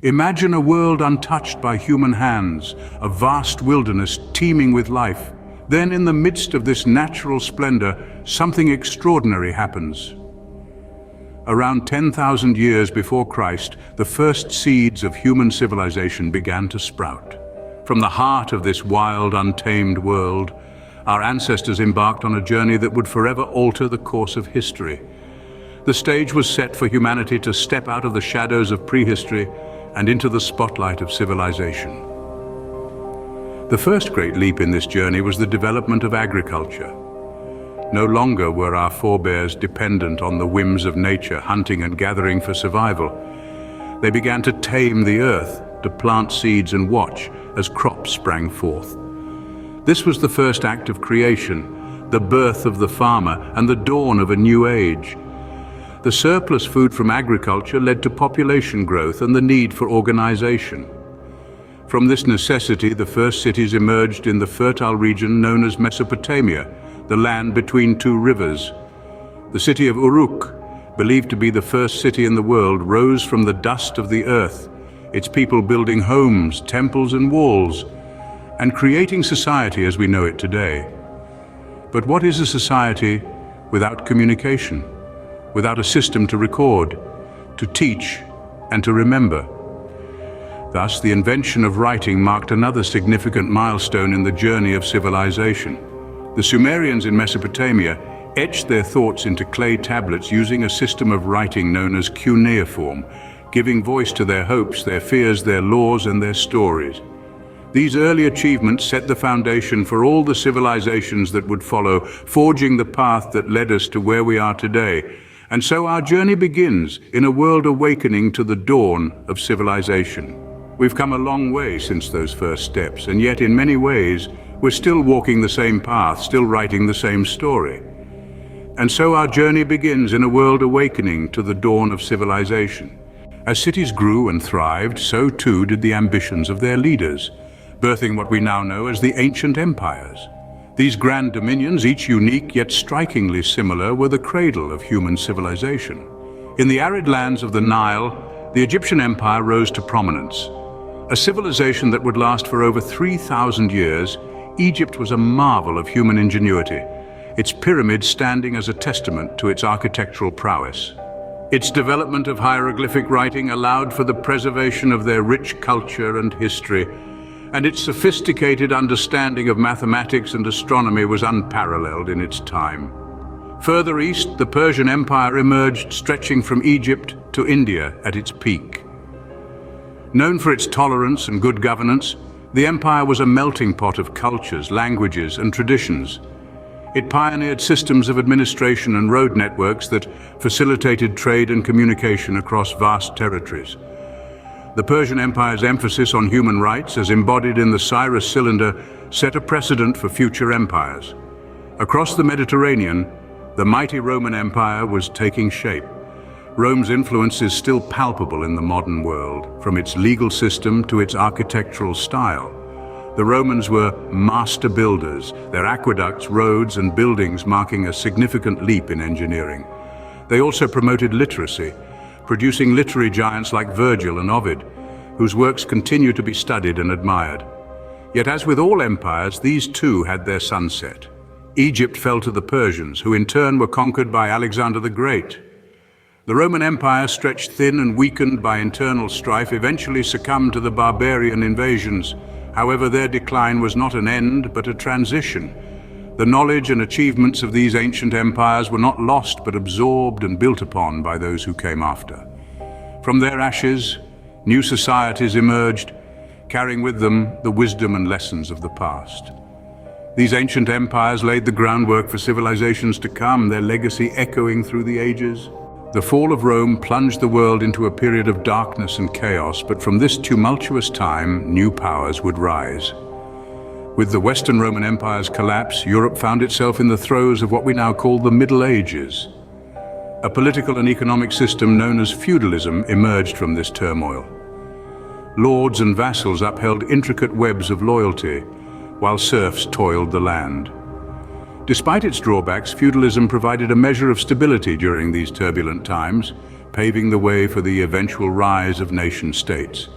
Imagine a world untouched by human hands, a vast wilderness teeming with life. Then, in the midst of this natural splendor, something extraordinary happens. Around 10,000 years before Christ, the first seeds of human civilization began to sprout. From the heart of this wild, untamed world, our ancestors embarked on a journey that would forever alter the course of history. The stage was set for humanity to step out of the shadows of prehistory and into the spotlight of civilization. The first great leap in this journey was the development of agriculture. No longer were our forebears dependent on the whims of nature, hunting and gathering for survival. They began to tame the earth, to plant seeds and watch as crops sprang forth. This was the first act of creation, the birth of the farmer and the dawn of a new age. The surplus food from agriculture led to population growth and the need for organization. From this necessity, the first cities emerged in the fertile region known as Mesopotamia, the land between two rivers. The city of Uruk, believed to be the first city in the world, rose from the dust of the earth, its people building homes, temples and walls, and creating society as we know it today. But what is a society without communication, without a system to record, to teach, and to remember? Thus, the invention of writing marked another significant milestone in the journey of civilization. The Sumerians in Mesopotamia etched their thoughts into clay tablets using a system of writing known as cuneiform, giving voice to their hopes, their fears, their laws, and their stories. These early achievements set the foundation for all the civilizations that would follow, forging the path that led us to where we are today. And so our journey begins in a world awakening to the dawn of civilization. We've come a long way since those first steps, and yet in many ways, we're still walking the same path, still writing the same story. And so our journey begins in a world awakening to the dawn of civilization. As cities grew and thrived, so too did the ambitions of their leaders, birthing what we now know as the ancient empires. These grand dominions, each unique yet strikingly similar, were the cradle of human civilization. In the arid lands of the Nile, the Egyptian Empire rose to prominence. A civilization that would last for over 3,000 years, Egypt was a marvel of human ingenuity, its pyramids standing as a testament to its architectural prowess. Its development of hieroglyphic writing allowed for the preservation of their rich culture and history, and its sophisticated understanding of mathematics and astronomy was unparalleled in its time. Further east, the Persian Empire emerged, stretching from Egypt to India at its peak. Known for its tolerance and good governance, the empire was a melting pot of cultures, languages, and traditions. It pioneered systems of administration and road networks that facilitated trade and communication across vast territories. The Persian Empire's emphasis on human rights, as embodied in the Cyrus Cylinder, set a precedent for future empires. Across the Mediterranean, the mighty Roman Empire was taking shape. Rome's influence is still palpable in the modern world, from its legal system to its architectural style. The Romans were master builders, their aqueducts, roads, and buildings marking a significant leap in engineering. They also promoted literacy, producing literary giants like Virgil and Ovid, whose works continue to be studied and admired. Yet, as with all empires, these too had their sunset. Egypt fell to the Persians, who in turn were conquered by Alexander the Great. The Roman Empire, stretched thin and weakened by internal strife, eventually succumbed to the barbarian invasions. However, their decline was not an end, but a transition. The knowledge and achievements of these ancient empires were not lost, but absorbed and built upon by those who came after. From their ashes, new societies emerged, carrying with them the wisdom and lessons of the past. These ancient empires laid the groundwork for civilizations to come, their legacy echoing through the ages. The fall of Rome plunged the world into a period of darkness and chaos, but from this tumultuous time, new powers would rise. With the Western Roman Empire's collapse, Europe found itself in the throes of what we now call the Middle Ages. A political and economic system known as feudalism emerged from this turmoil. Lords and vassals upheld intricate webs of loyalty, while serfs toiled the land. Despite its drawbacks, feudalism provided a measure of stability during these turbulent times, paving the way for the eventual rise of nation-states.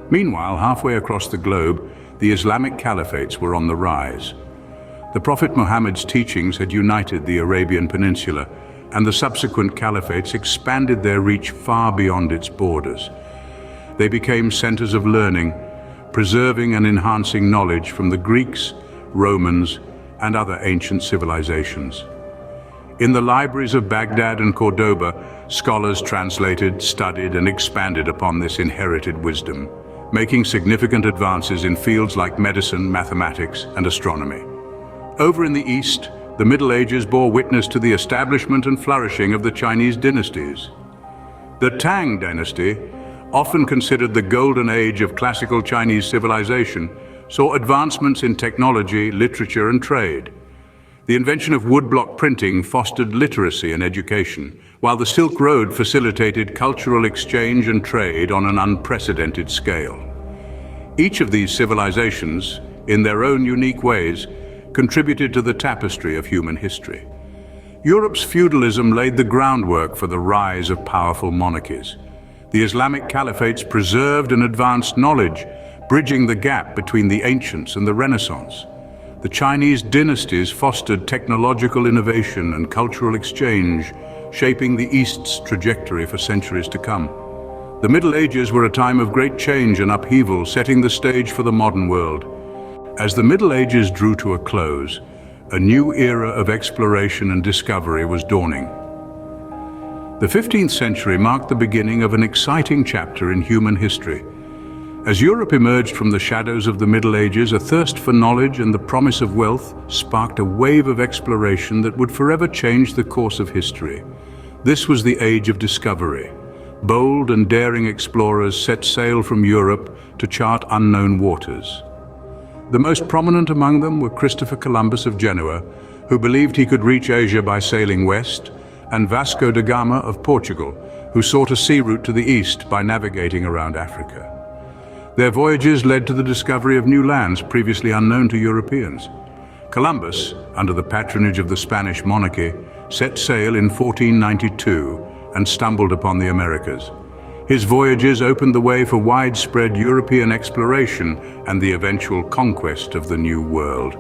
Meanwhile, halfway across the globe, the Islamic caliphates were on the rise. The Prophet Muhammad's teachings had united the Arabian Peninsula, and the subsequent caliphates expanded their reach far beyond its borders. They became centers of learning, preserving and enhancing knowledge from the Greeks, Romans, and other ancient civilizations. In the libraries of Baghdad and Cordoba, scholars translated, studied, and expanded upon this inherited wisdom, making significant advances in fields like medicine, mathematics, and astronomy. Over in the East, the Middle Ages bore witness to the establishment and flourishing of the Chinese dynasties. The Tang dynasty, often considered the golden age of classical Chinese civilization, saw advancements in technology, literature, and trade. The invention of woodblock printing fostered literacy and education, while the Silk Road facilitated cultural exchange and trade on an unprecedented scale. Each of these civilizations, in their own unique ways, contributed to the tapestry of human history. Europe's feudalism laid the groundwork for the rise of powerful monarchies. The Islamic caliphates preserved and advanced knowledge, bridging the gap between the ancients and the Renaissance. The Chinese dynasties fostered technological innovation and cultural exchange, shaping the East's trajectory for centuries to come. The Middle Ages were a time of great change and upheaval, setting the stage for the modern world. As the Middle Ages drew to a close, a new era of exploration and discovery was dawning. The 15th century marked the beginning of an exciting chapter in human history. As Europe emerged from the shadows of the Middle Ages, a thirst for knowledge and the promise of wealth sparked a wave of exploration that would forever change the course of history. This was the age of discovery. Bold and daring explorers set sail from Europe to chart unknown waters. The most prominent among them were Christopher Columbus of Genoa, who believed he could reach Asia by sailing west, and Vasco da Gama of Portugal, who sought a sea route to the east by navigating around Africa. Their voyages led to the discovery of new lands previously unknown to Europeans. Columbus, under the patronage of the Spanish monarchy, set sail in 1492 and stumbled upon the Americas. His voyages opened the way for widespread European exploration and the eventual conquest of the New World.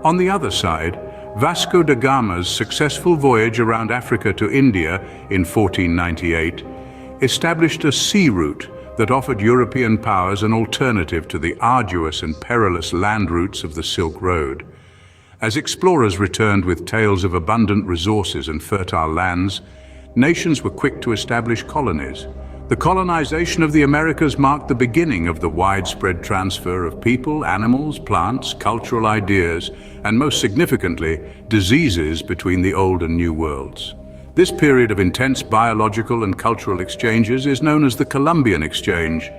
On the other side, Vasco da Gama's successful voyage around Africa to India in 1498 established a sea route that offered European powers an alternative to the arduous and perilous land routes of the Silk Road. As explorers returned with tales of abundant resources and fertile lands, nations were quick to establish colonies. The colonization of the Americas marked the beginning of the widespread transfer of people, animals, plants, cultural ideas, and most significantly, diseases between the old and new worlds. This period of intense biological and cultural exchanges is known as the Columbian Exchange.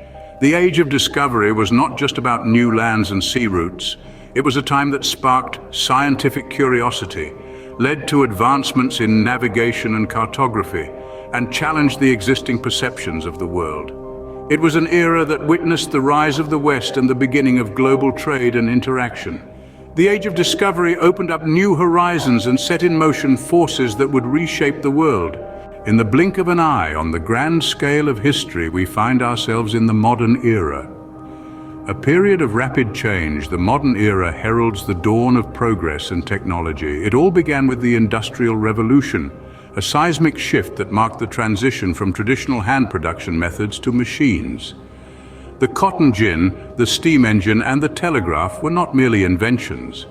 The age of discovery was not just about new lands and sea routes. It was a time that sparked scientific curiosity, led to advancements in navigation and cartography, and challenged the existing perceptions of the world. It was an era that witnessed the rise of the West and the beginning of global trade and interaction. The age of discovery opened up new horizons and set in motion forces that would reshape the world. In the blink of an eye, on the grand scale of history, we find ourselves in the modern era. A period of rapid change, the modern era heralds the dawn of progress and technology. It all began with the Industrial Revolution, a seismic shift that marked the transition from traditional hand production methods to machines. The cotton gin, the steam engine, and the telegraph were not merely inventions.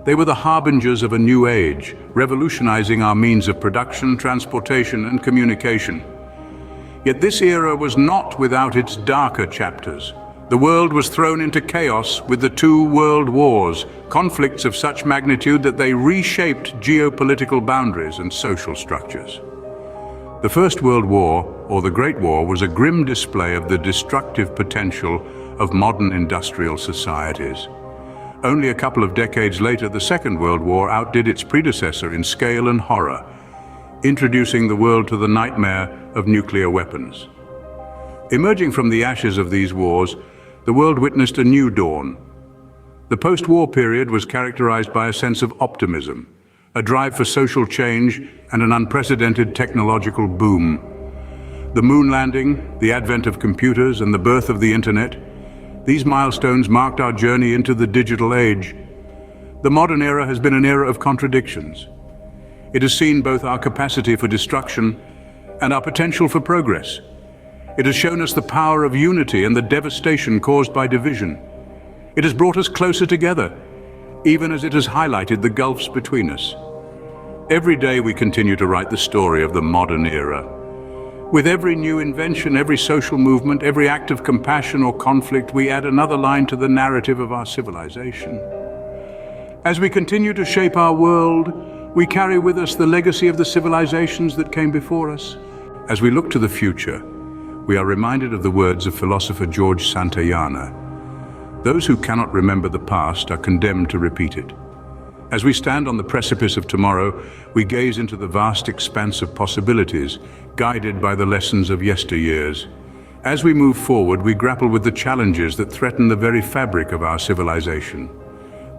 They were the harbingers of a new age, revolutionizing our means of production, transportation, and communication. Yet this era was not without its darker chapters. The world was thrown into chaos with the two world wars, conflicts of such magnitude that they reshaped geopolitical boundaries and social structures. The First World War, or the Great War, was a grim display of the destructive potential of modern industrial societies. Only a couple of decades later, the Second World War outdid its predecessor in scale and horror, introducing the world to the nightmare of nuclear weapons. Emerging from the ashes of these wars, the world witnessed a new dawn. The post-war period was characterized by a sense of optimism, a drive for social change, and an unprecedented technological boom. The moon landing, the advent of computers, and the birth of the internet, these milestones marked our journey into the digital age. The modern era has been an era of contradictions. It has seen both our capacity for destruction and our potential for progress. It has shown us the power of unity and the devastation caused by division. It has brought us closer together, even as it has highlighted the gulfs between us. Every day we continue to write the story of the modern era. With every new invention, every social movement, every act of compassion or conflict, we add another line to the narrative of our civilization. As we continue to shape our world, we carry with us the legacy of the civilizations that came before us. As we look to the future, we are reminded of the words of philosopher George Santayana. Those who cannot remember the past are condemned to repeat it. As we stand on the precipice of tomorrow, we gaze into the vast expanse of possibilities, guided by the lessons of yesteryears. As we move forward, we grapple with the challenges that threaten the very fabric of our civilization.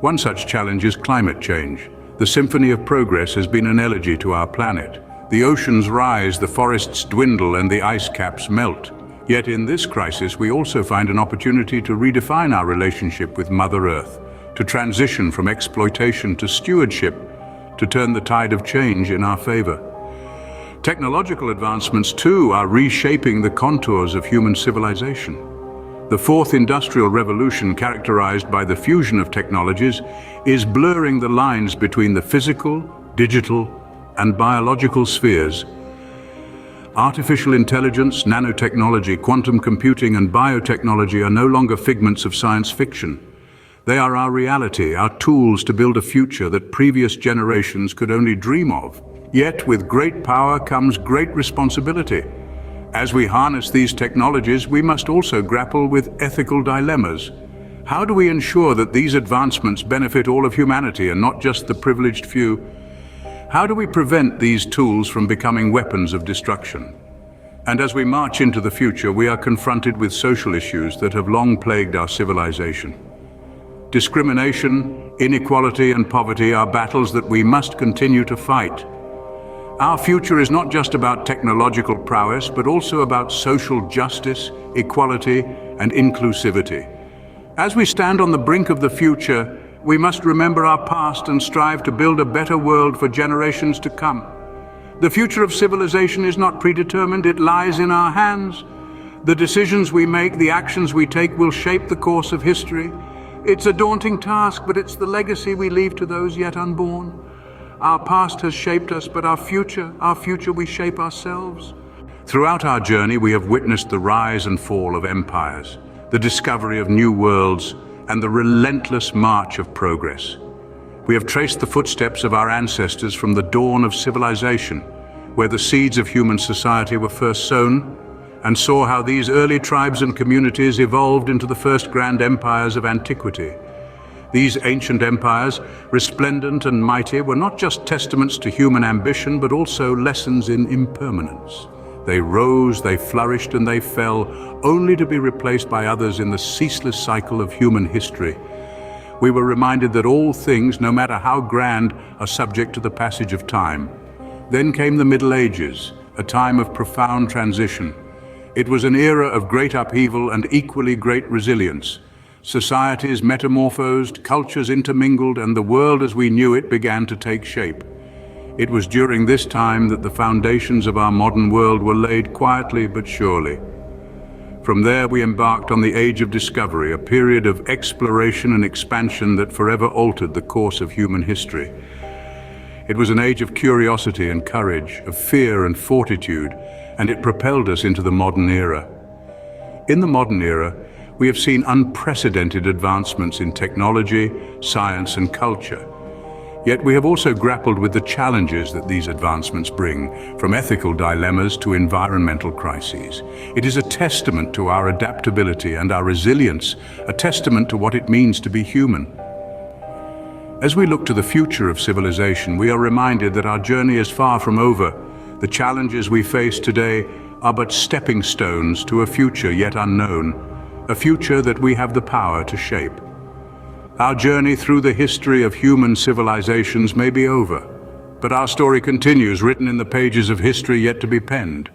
One such challenge is climate change. The symphony of progress has been an elegy to our planet. The oceans rise, the forests dwindle, and the ice caps melt. Yet in this crisis, we also find an opportunity to redefine our relationship with Mother Earth, to transition from exploitation to stewardship, to turn the tide of change in our favor. Technological advancements, too, are reshaping the contours of human civilization. The fourth industrial revolution, characterized by the fusion of technologies, is blurring the lines between the physical, digital, and biological spheres. Artificial intelligence, nanotechnology, quantum computing, and biotechnology are no longer figments of science fiction. They are our reality, our tools to build a future that previous generations could only dream of. Yet, with great power comes great responsibility. As we harness these technologies, we must also grapple with ethical dilemmas. How do we ensure that these advancements benefit all of humanity and not just the privileged few? How do we prevent these tools from becoming weapons of destruction? And as we march into the future, we are confronted with social issues that have long plagued our civilization. Discrimination, inequality, and poverty are battles that we must continue to fight. Our future is not just about technological prowess, but also about social justice, equality, and inclusivity. As we stand on the brink of the future, we must remember our past and strive to build a better world for generations to come. The future of civilization is not predetermined, it lies in our hands. The decisions we make, the actions we take will shape the course of history. It's a daunting task, but it's the legacy we leave to those yet unborn. Our past has shaped us, but our future we shape ourselves. Throughout our journey, we have witnessed the rise and fall of empires, the discovery of new worlds, and the relentless march of progress. We have traced the footsteps of our ancestors from the dawn of civilization, where the seeds of human society were first sown, and saw how these early tribes and communities evolved into the first grand empires of antiquity. These ancient empires, resplendent and mighty, were not just testaments to human ambition, but also lessons in impermanence. They rose, they flourished, and they fell, only to be replaced by others in the ceaseless cycle of human history. We were reminded that all things, no matter how grand, are subject to the passage of time. Then came the Middle Ages, a time of profound transition. It was an era of great upheaval and equally great resilience. Societies metamorphosed, cultures intermingled, and the world as we knew it began to take shape. It was during this time that the foundations of our modern world were laid quietly but surely. From there we embarked on the Age of Discovery, a period of exploration and expansion that forever altered the course of human history. It was an age of curiosity and courage, of fear and fortitude, and it propelled us into the modern era. In the modern era, we have seen unprecedented advancements in technology, science, and culture. Yet we have also grappled with the challenges that these advancements bring, from ethical dilemmas to environmental crises. It is a testament to our adaptability and our resilience, a testament to what it means to be human. As we look to the future of civilization, we are reminded that our journey is far from over. The challenges we face today are but stepping stones to a future yet unknown, a future that we have the power to shape. Our journey through the history of human civilizations may be over, but our story continues, written in the pages of history yet to be penned.